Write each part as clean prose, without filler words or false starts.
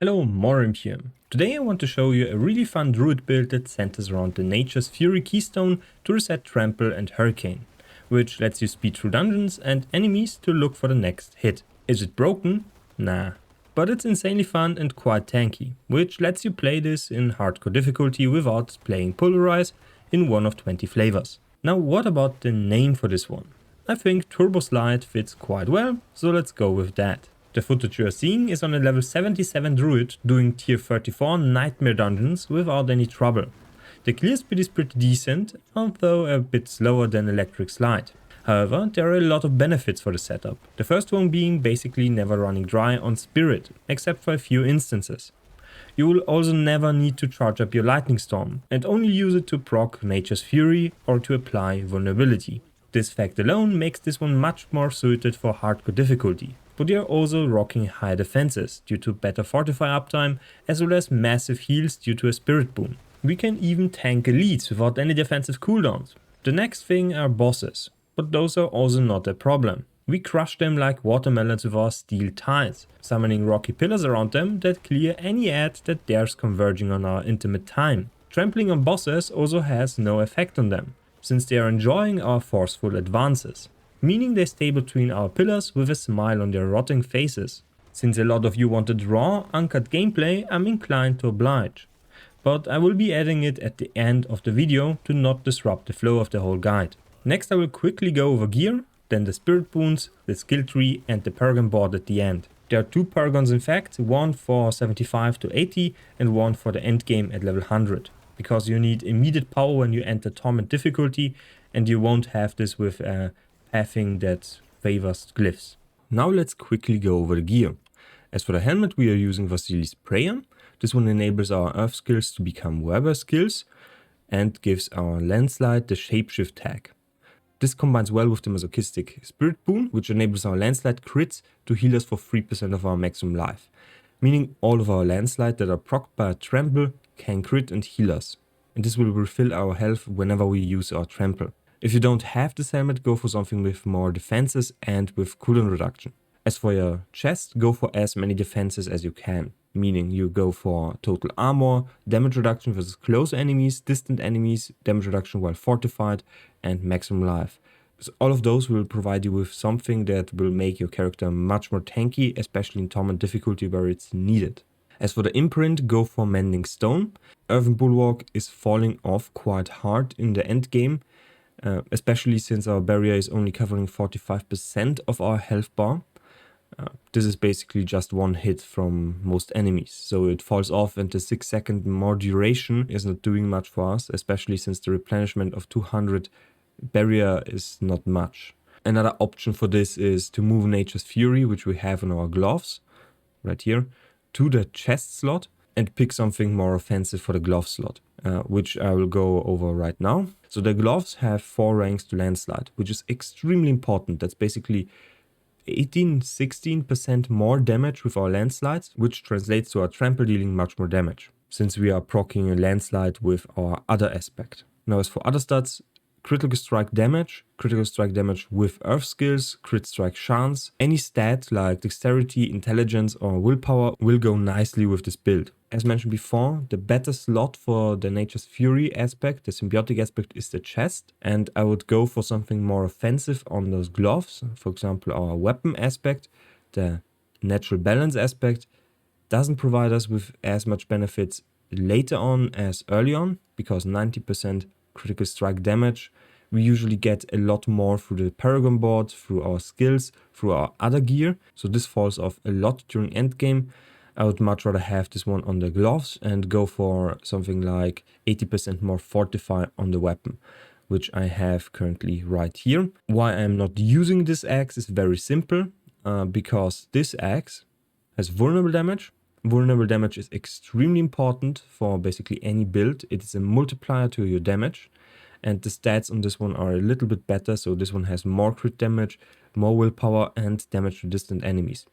Hello, Morim here. Today I want to show you a really fun druid build that centers around the Nature's Fury keystone to reset Trample and Hurricane, which lets you speed through dungeons and enemies to look for the next hit. Is it broken? Nah. But it's insanely fun and quite tanky, which lets you play this in hardcore difficulty without playing Pulverize in one of 20 flavors. Now what about the name for this one? I think Turbo Slide fits quite well, so let's go with that. The footage you are seeing is on a level 77 druid doing tier 34 nightmare dungeons without any trouble. The clear speed is pretty decent, although a bit slower than Electric Slide. However, there are a lot of benefits for the setup, the first one being basically never running dry on Spirit, except for a few instances. You will also never need to charge up your Lightning Storm, and only use it to proc Nature's Fury or to apply Vulnerability. This fact alone makes this one much more suited for hardcore difficulty, but you are also rocking high defenses due to better Fortify uptime as well as massive heals due to a Spirit Boon. We can even tank elites without any defensive cooldowns. The next thing are bosses, but those are also not a problem. We crush them like watermelons with our steel tiles, summoning rocky pillars around them that clear any ad that dares converging on our intimate time. Trampling on bosses also has no effect on them, since they are enjoying our forceful advances, meaning they stay between our pillars with a smile on their rotting faces. Since a lot of you wanted raw, uncut gameplay, I'm inclined to oblige, but I will be adding it at the end of the video to not disrupt the flow of the whole guide. Next I will quickly go over gear, then the Spirit Boons, the skill tree and the Paragon Board at the end. There are two Paragons in fact, one for 75 to 80 and one for the endgame at level 100. Because you need immediate power when you enter Torment difficulty, and you won't have this with pathing that favors glyphs. Now let's quickly go over the gear. As for the helmet, we are using Vasili's Prayer. This one enables our earth skills to become weather skills and gives our landslide the shapeshift tag. This combines well with the masochistic Spirit Boon, which enables our landslide crits to heal us for 3% of our maximum life, meaning all of our landslide that are procced by a trample can crit and heal us, and this will refill our health whenever we use our trample. If you don't have this helmet, go for something with more defenses and with cooldown reduction. As for your chest, go for as many defenses as you can, meaning you go for total armor, damage reduction versus close enemies, distant enemies, damage reduction while fortified, and maximum life. So all of those will provide you with something that will make your character much more tanky, especially in Torment difficulty where it's needed. As for the imprint, go for Mending Stone. Earthen Bulwark is falling off quite hard in the end game, especially since our barrier is only covering 45% of our health bar. This is basically just one hit from most enemies, so it falls off and the 6-second more duration is not doing much for us, especially since the replenishment of 200 barrier is not much. Another option for this is to move Nature's Fury, which we have in our gloves, right here, to the chest slot and pick something more offensive for the glove slot, which I will go over right now. So the gloves have 4 ranks to landslide, which is extremely important. That's basically 16% more damage with our landslides, which translates to our trample dealing much more damage, since we are proccing a landslide with our other aspect. Now as for other stats, critical strike damage with earth skills, crit strike chance, any stat like dexterity, intelligence or willpower will go nicely with this build. As mentioned before, the better slot for the Nature's Fury aspect, the symbiotic aspect, is the chest, and I would go for something more offensive on those gloves. For example, our weapon aspect, the natural balance aspect, doesn't provide us with as much benefits later on as early on, because 90% critical strike damage, we usually get a lot more through the Paragon Board, through our skills, through our other gear, so this falls off a lot during endgame. I would much rather have this one on the gloves and go for something like 80% more fortify on the weapon, which I have currently right here. Why I'm not using this axe is very simple, because this axe has vulnerable damage. Vulnerable damage is extremely important for basically any build. It is a multiplier to your damage, and the stats on this one are a little bit better. So this one has more crit damage, more willpower and damage to distant enemies.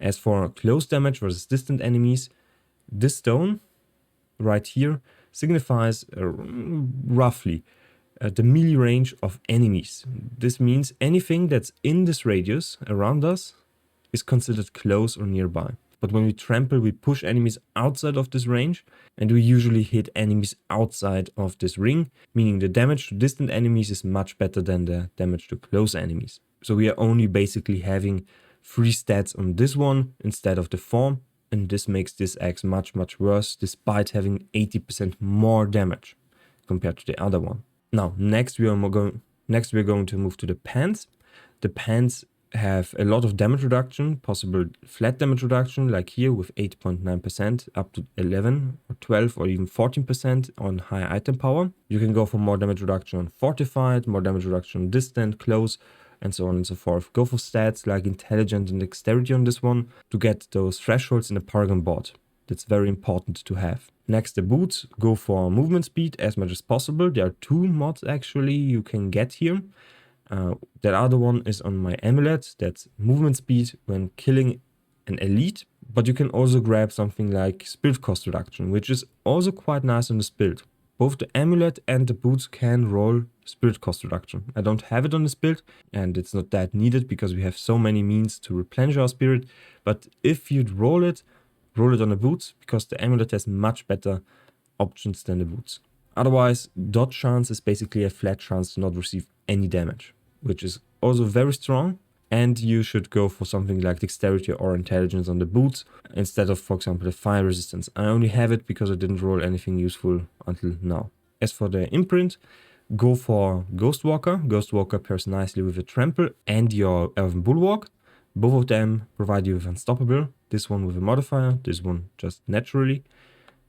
As for close damage versus distant enemies, this stone right here signifies roughly the melee range of enemies. This means anything that's in this radius around us is considered close or nearby. But when we trample, we push enemies outside of this range, and we usually hit enemies outside of this ring, meaning the damage to distant enemies is much better than the damage to close enemies. So we are only basically having 3 stats on this one instead of the 4, and this makes this axe much worse despite having 80% more damage compared to the other one. Now, next we are going to move to the pants. The pants have a lot of damage reduction, possible flat damage reduction, like here with 8.9% up to 11 or 12 or even 14% on high item power. You can go for more damage reduction on fortified, more damage reduction on distant, close, and so on and so forth. Go for stats like intelligence and dexterity on this one to get those thresholds in the Paragon Board. That's very important to have. Next, the boots. Go for movement speed as much as possible. There are 2 mods actually you can get here. That other one is on my amulet. That's movement speed when killing an elite. But you can also grab something like build cost reduction, which is also quite nice on this build. Both the amulet and the boots can roll spirit cost reduction. I don't have it on this build, and it's not that needed because we have so many means to replenish our spirit. But if you'd roll it on the boots, because the amulet has much better options than the boots. Otherwise, dot chance is basically a flat chance to not receive any damage, which is also very strong. And you should go for something like dexterity or intelligence on the boots instead of, for example, the fire resistance. I only have it because I didn't roll anything useful until now. As for the imprint, go for Ghostwalker. Ghostwalker pairs nicely with a trample and your Elven Bulwark. Both of them provide you with unstoppable. This one with a modifier, this one just naturally.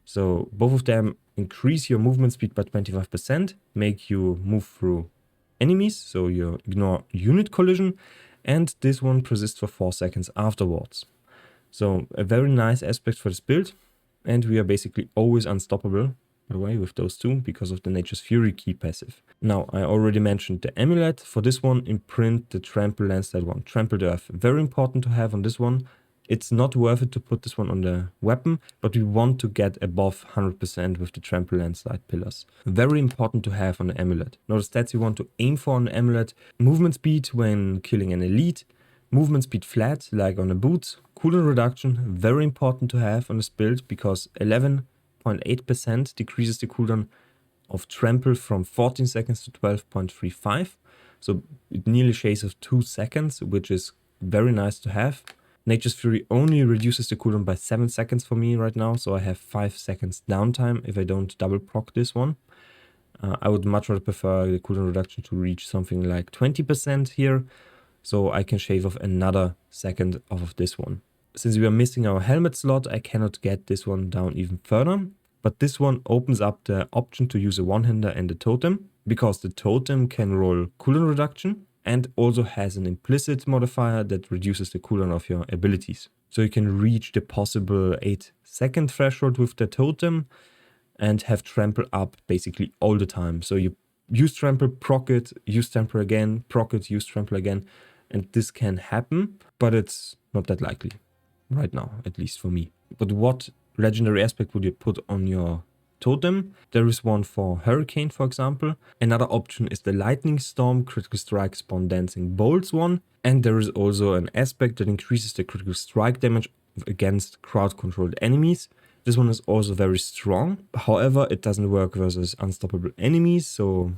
So both of them increase your movement speed by 25%, make you move through enemies, so you ignore unit collision, and this one persists for 4 seconds afterwards. So a very nice aspect for this build, and we are basically always unstoppable, by the way, with those 2 because of the Nature's Fury key passive. Now, I already mentioned the amulet. For this one, imprint the trample landslide one. Trampled earth, very important to have on this one. It's not worth it to put this one on the weapon, but we want to get above 100% with the trample landslide pillars. Very important to have on the amulet. Now the stats you want to aim for on the amulet: movement speed when killing an elite, movement speed flat like on the boots, cooldown reduction, very important to have on this build because 11.8% decreases the cooldown of trample from 14 seconds to 12.35. So it nearly shaves of 2 seconds, which is very nice to have. Nature's Fury only reduces the cooldown by 7 seconds for me right now, so I have 5 seconds downtime if I don't double proc this one. I would much rather prefer the cooldown reduction to reach something like 20% here, so I can shave off another second off of this one. Since we are missing our helmet slot, I cannot get this one down even further, but this one opens up the option to use a one-hander and a totem, because the totem can roll cooldown reduction, and also has an implicit modifier that reduces the cooldown of your abilities. So you can reach the possible 8-second threshold with the totem and have trample up basically all the time. So you use trample, proc it, use trample again, proc it, use trample again, and this can happen, but it's not that likely right now, at least for me. But what legendary aspect would you put on your totem? There is one for Hurricane, for example. Another option is the Lightning Storm, Critical Strike, Spawn Dancing Bolts one. And there is also an aspect that increases the critical strike damage against crowd-controlled enemies. This one is also very strong. However, it doesn't work versus unstoppable enemies, so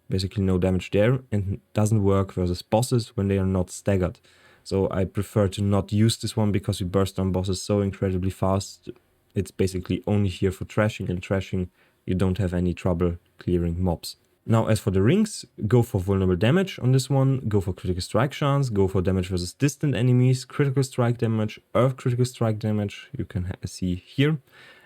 basically no damage there. And doesn't work versus bosses when they are not staggered. So I prefer to not use this one because we burst down bosses so incredibly fast. It's basically only here for trashing, and trashing you don't have any trouble clearing mobs. Now as for the rings, go for vulnerable damage on this one, go for critical strike chance, go for damage versus distant enemies, critical strike damage, earth critical strike damage, you can see here,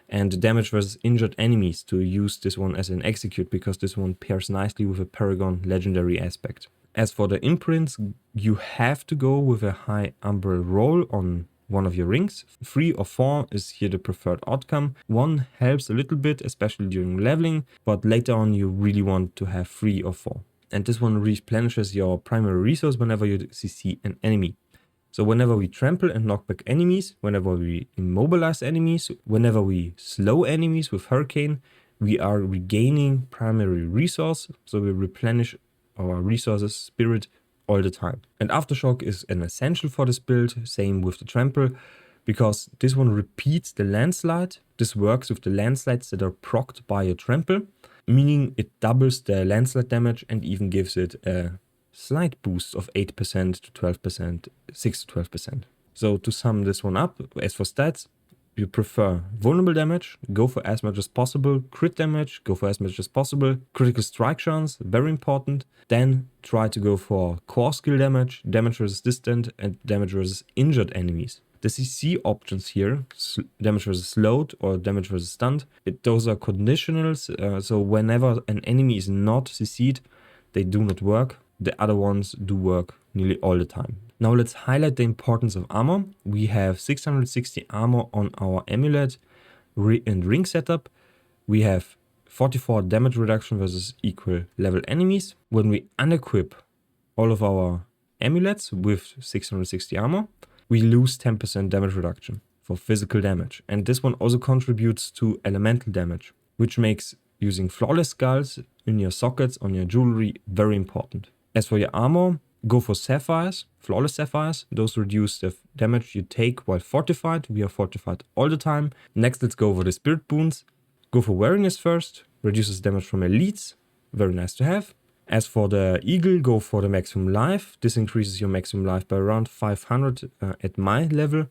and damage versus injured enemies to use this one as an execute because this one pairs nicely with a Paragon legendary aspect. As for the imprints, you have to go with a high umbral roll on one of your rings. 3 or 4 is here the preferred outcome. 1 helps a little bit, especially during leveling, but later on you really want to have 3 or 4. And this one replenishes your primary resource whenever you CC an enemy. So whenever we trample and knock back enemies, whenever we immobilize enemies, whenever we slow enemies with Hurricane, we are regaining primary resource, so we replenish our resources, spirit, all the time. And Aftershock is an essential for this build, same with the trample. because this one repeats the landslide. This works with the landslides that are procced by a trample, meaning it doubles the landslide damage and even gives it a slight boost of 8% to 12%, 6 to 12%. So to sum this one up, as for stats, you prefer vulnerable damage, go for as much as possible, crit damage, go for as much as possible, critical strike chance, very important. Then try to go for core skill damage, damage versus distant, and damage versus injured enemies. The CC options here, damage versus slowed or damage versus stunned, those are conditionals, so whenever an enemy is not CC'd, they do not work. The other ones do work nearly all the time. Now let's highlight the importance of armor. We have 660 armor on our amulet and ring setup. We have 44 damage reduction versus equal level enemies. When we unequip all of our amulets with 660 armor, we lose 10% damage reduction for physical damage. And this one also contributes to elemental damage, which makes using flawless skulls in your sockets on your jewelry very important. As for your armor, go for sapphires, flawless sapphires. Those reduce the damage you take while fortified. We are fortified all the time. Next, let's go over the spirit boons. Go for wariness first, reduces damage from elites, very nice to have. As for the eagle, go for the maximum life. This increases your maximum life by around 500 at my level,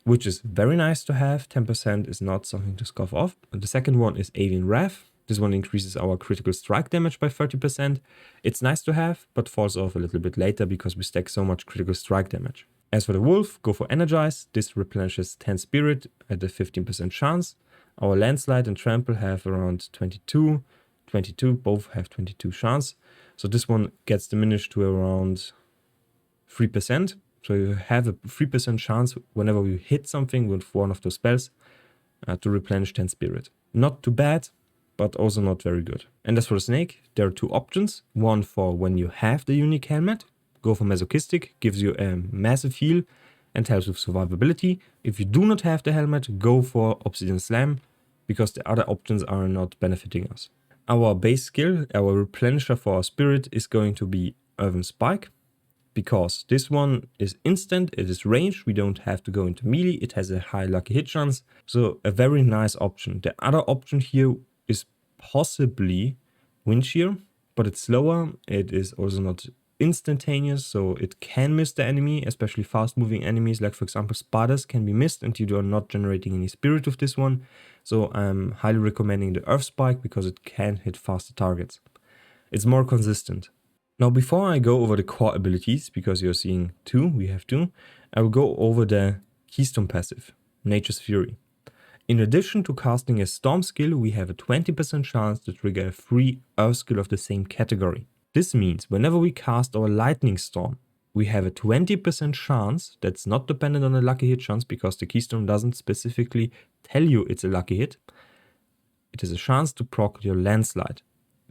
which is very nice to have. 10% is not something to scoff off. And the second one is alien wrath. This one increases our critical strike damage by 30%. It's nice to have, but falls off a little bit later because we stack so much critical strike damage. As for the wolf, go for energize. This replenishes 10 spirit at a 15% chance. Our landslide and trample have around 22, both have 22 chance. So this one gets diminished to around 3%. So you have a 3% chance whenever you hit something with one of those spells to replenish 10 spirit. Not too bad, but also not very good. And as for the snake, there are two options. One for when you have the unique helmet. Go for masochistic, gives you a massive heal and helps with survivability. If you do not have the helmet, go for obsidian slam, because the other options are not benefiting us. Our base skill, our replenisher for our spirit, is going to be Earthen Spike, because this one is instant, it is ranged, we don't have to go into melee, it has a high lucky hit chance, so a very nice option. The other option here is possibly Wind Shear, but it's slower, it is also not instantaneous, so it can miss the enemy, especially fast moving enemies, like for example spiders can be missed and you are not generating any spirit with this one. So I'm highly recommending the Earth Spike because it can hit faster targets. It's more consistent. Now before I go over the core abilities, because you're seeing we have two, I will go over the Keystone passive, Nature's Fury. In addition to casting a Storm skill, we have a 20% chance to trigger a free Earth skill of the same category. This means whenever we cast our Lightning Storm, we have a 20% chance, that's not dependent on a lucky hit chance because the Keystone doesn't specifically tell you it's a lucky hit. It is a chance to proc your landslide.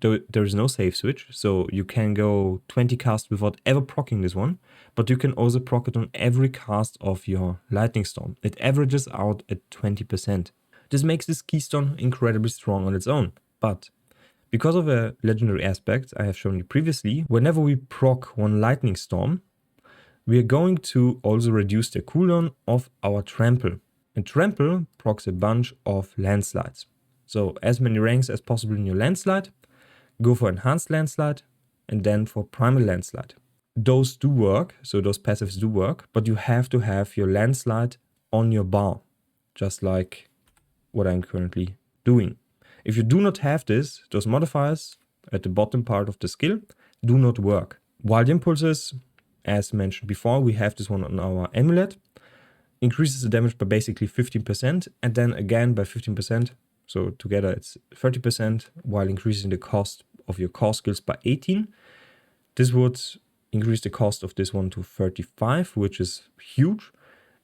There is no save switch, so you can go 20 casts without ever proccing this one, but you can also proc it on every cast of your Lightning Storm. It averages out at 20%. This makes this Keystone incredibly strong on its own, but because of a legendary aspect I have shown you previously, whenever we proc one Lightning Storm, we are going to also reduce the cooldown of our Trample. And Trample procs a bunch of landslides. So as many ranks as possible in your landslide, go for Enhanced Landslide and then for Primal Landslide. Those do work, so those passives do work, but you have to have your landslide on your bar, just like what I'm currently doing. If you do not have this, those modifiers at the bottom part of the skill do not work. Wild Impulses, as mentioned before, we have this one on our amulet, increases the damage by basically 15% and then again by 15%. So together it's 30% while increasing the cost of your core skills by 18. This would increase the cost of this one to 35, which is huge,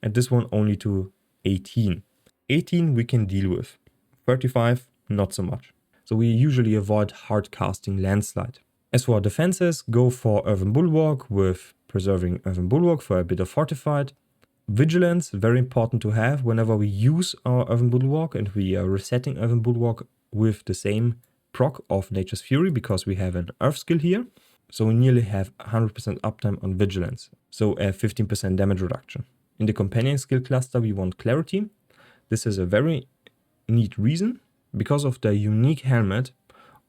and this one only to 18. 18 we can deal with, 35 not so much. So we usually avoid hard casting landslide. As for our defenses, go for Earthen Bulwark with preserving Earthen Bulwark for a bit of fortified. Vigilance, very important to have whenever we use our Earthen Bulwark, and we are resetting Earthen Bulwark with the same proc of Nature's Fury because we have an Earth skill here. So we nearly have 100% uptime on Vigilance, so a 15% damage reduction In the companion skill cluster, we want clarity. This is a very neat reason. Because of the unique helmet,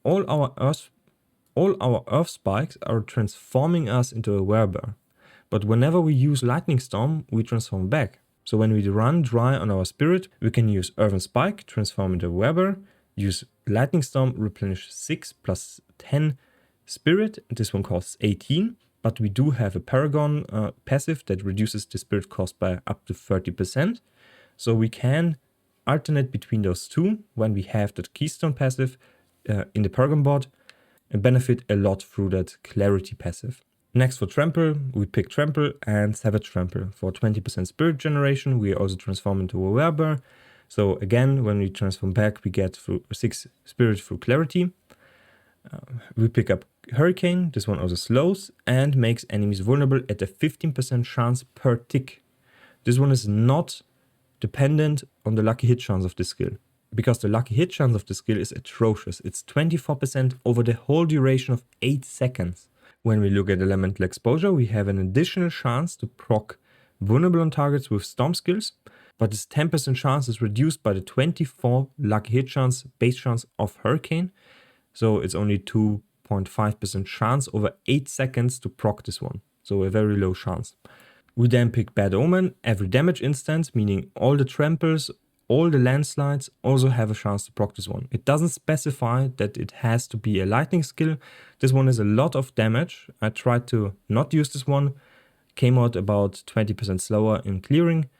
all our earth spikes are transforming us into a werebear. But whenever we use Lightning Storm, we transform back. So when we run dry on our spirit, we can use Earthen Spike, transform into a werebear, use Lightning Storm, replenish 6 plus 10 spirit. This one costs 18, but we do have a Paragon passive that reduces the spirit cost by up to 30%. So we can alternate between those two when we have that Keystone passive in the Paragon Board and benefit a lot through that Clarity passive. Next for Trample, we pick Trample and Savage Trample. For 20% spirit generation, we also transform into a werebear. So again, when we transform back, we get 6 spirit through Clarity. We pick up Hurricane. This one also slows and makes enemies vulnerable at a 15% chance per tick. This one is not dependent on the lucky hit chance of this skill, because the lucky hit chance of the skill is atrocious. It's 24% over the whole duration of 8 seconds. When we look at elemental exposure, we have an additional chance to proc vulnerable on targets with storm skills, but this 10% chance is reduced by the 24 lucky hit chance base chance of Hurricane, so it's only 2.5% chance over 8 seconds to proc this one, so a very low chance. We then pick Bad Omen. Every damage instance, meaning all the tramples, all the landslides, also have a chance to proc this one. It doesn't specify that it has to be a lightning skill. This one is a lot of damage. I tried to not use this one, came out about 20% slower in clearing,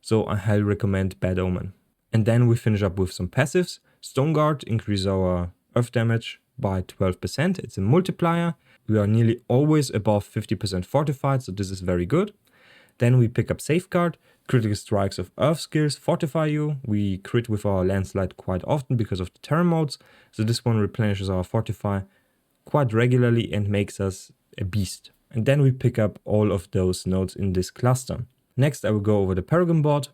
so I highly recommend Bad Omen. And then we finish up with some passives. Stone Guard increases our earth damage by 12%. It's a multiplier. We are nearly always above 50% fortified, so this is very good. Then we pick up Safeguard. Critical strikes of earth skills fortify you. We crit with our landslide quite often because of the terror modes, so this one replenishes our fortify quite regularly and makes us a beast. And then we pick up all of those nodes in this cluster. Next I will go over the Paragon Board.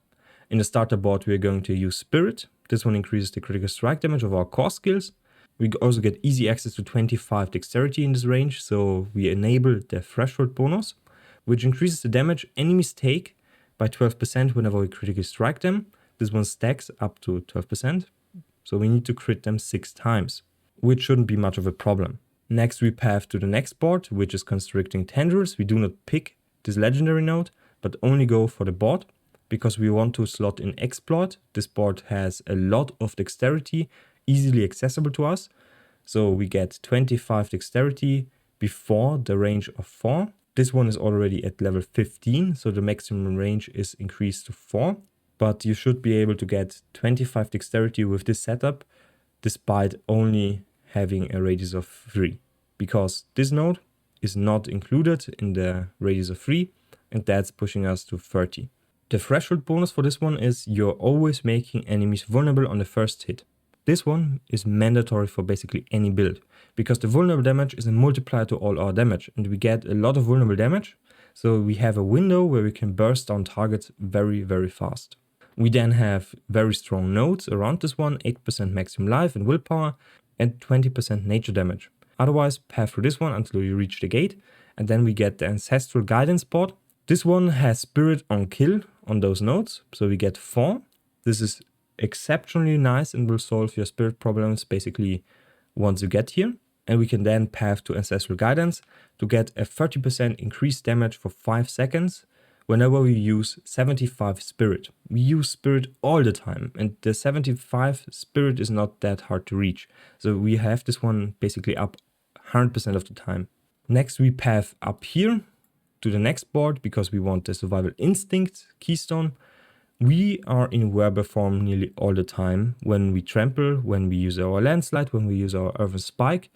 In the starter board we are going to use Spirit. This one increases the critical strike damage of our core skills. We also get easy access to 25 dexterity in this range, so we enable the threshold bonus, which increases the damage enemies take by 12% whenever we critically strike them. This one stacks up to 12%, so we need to crit them 6 times, which shouldn't be much of a problem. Next we path to the next board, which is Constricting Tendrils. We do not pick this legendary node, but only go for the board, because we want to slot in Exploit. This board has a lot of dexterity, easily accessible to us, so we get 25 dexterity before the range of 4. This one is already at level 15, so the maximum range is increased to 4. But you should be able to get 25 dexterity with this setup, despite only having a radius of 3. Because this node is not included in the radius of 3, and that's pushing us to 30. The threshold bonus for this one is you're always making enemies vulnerable on the first hit. This one is mandatory for basically any build, because the vulnerable damage is a multiplier to all our damage, and we get a lot of vulnerable damage, so we have a window where we can burst down targets very, very fast. We then have very strong nodes around this one, 8% maximum life and willpower, and 20% nature damage. Otherwise, path through this one until you reach the gate, and then we get the Ancestral Guidance board. This one has Spirit on kill on those nodes, so we get 4. This is exceptionally nice and will solve your spirit problems basically once you get here. And we can then path to Ancestral Guidance to get a 30% increased damage for 5 seconds whenever we use 75 spirit. We use spirit all the time, and the 75 spirit is not that hard to reach, so we have this one basically up 100% of the time. Next we path up here to the next board because we want the Survival Instinct keystone. We are in werebear form nearly all the time when we trample, when we use our landslide, when we use our earthen spike.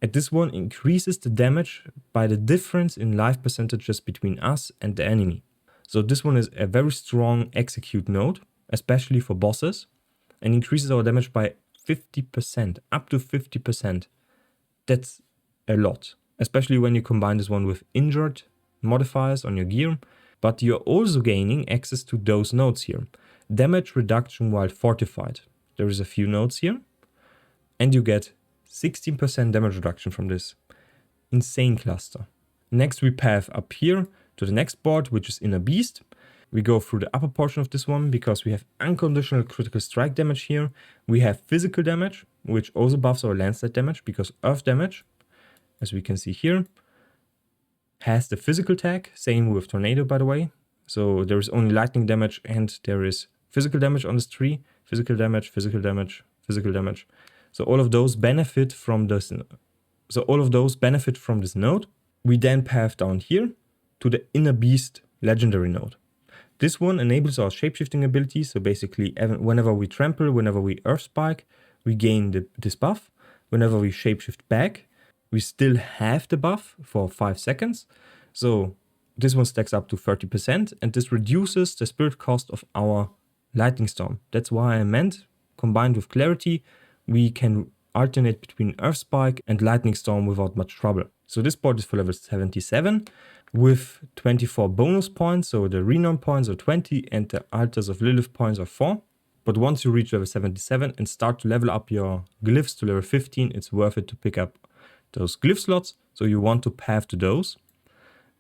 And this one increases the damage by the difference in life percentages between us and the enemy. So this one is a very strong execute node, especially for bosses, and increases our damage by 50%, up to 50%. That's a lot, especially when you combine this one with injured modifiers on your gear. But you're also gaining access to those nodes here. Damage reduction while fortified. There is a few nodes here. And you get 16% damage reduction from this. Insane cluster. Next we path up here to the next board, which is Inner Beast. We go through the upper portion of this one because we have unconditional critical strike damage here. We have physical damage, which also buffs our landslide damage because earth damage, as we can see here, has the physical tag. Same with tornado, by the way. So there is only lightning damage and there is physical damage on this tree. Physical damage, physical damage, physical damage. So all of those benefit from this. So all of those benefit from this node. We then path down here to the Inner Beast legendary node. This one enables our shapeshifting ability. So basically, whenever we trample, whenever we earth spike, we gain this buff. Whenever we shapeshift back, we still have the buff for 5 seconds. So this one stacks up to 30%, and this reduces the spirit cost of our lightning storm. That's why I meant, combined with clarity, we can alternate between earth spike and lightning storm without much trouble. So this board is for level 77 with 24 bonus points. So the renown points are 20 and the altars of Lilith points are 4. But once you reach level 77 and start to level up your glyphs to level 15, it's worth it to pick up those glyph slots. So you want to path to those.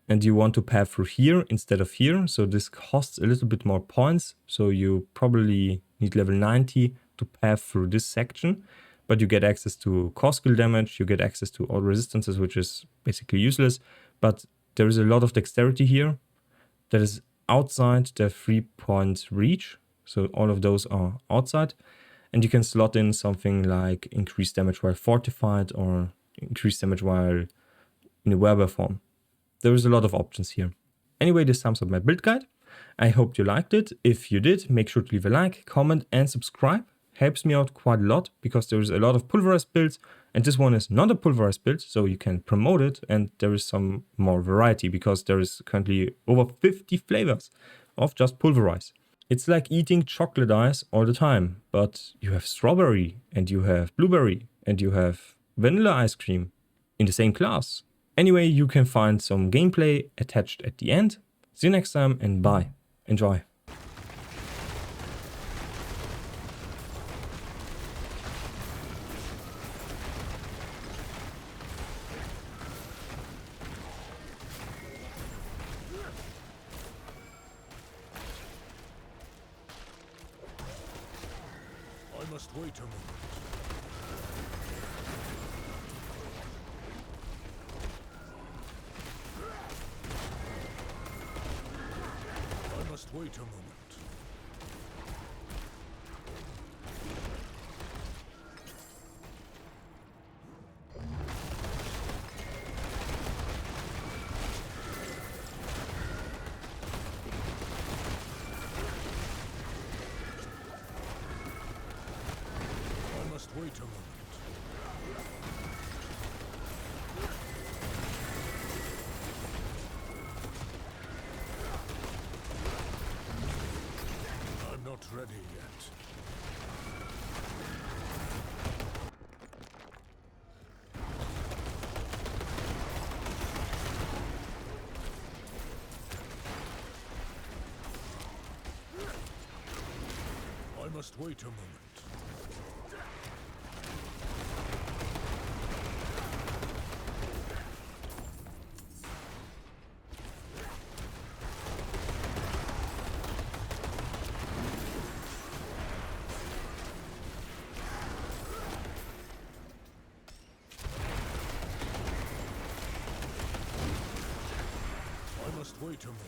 And you want to path through here instead of here. So this costs a little bit more points. So you probably need level 90 to path through this section. But you get access to core skill damage. You get access to all resistances, which is basically useless. But there is a lot of dexterity here that is outside the 3-point reach. So all of those are outside. And you can slot in something like increased damage while fortified or increased damage while in a werewolf form. There is a lot of options here. Anyway, this sums up my build guide. I hope you liked it. If you did, make sure to leave a like, comment and subscribe. Helps me out quite a lot because there is a lot of pulverized builds and this one is not a pulverized build, so you can promote it and there is some more variety because there is currently over 50 flavors of just pulverize. It's like eating chocolate ice all the time, but you have strawberry and you have blueberry and you have vanilla ice cream in the same class. Anyway, you can find some gameplay attached at the end. See you next time and bye. Enjoy. I must wait a moment. I must wait a moment. Wait a moment. I'm not ready yet. I must wait a moment. I must wait a moment.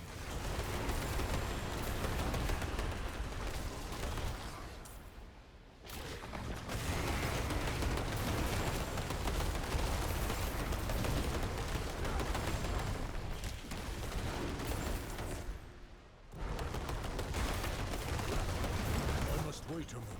I must wait a moment.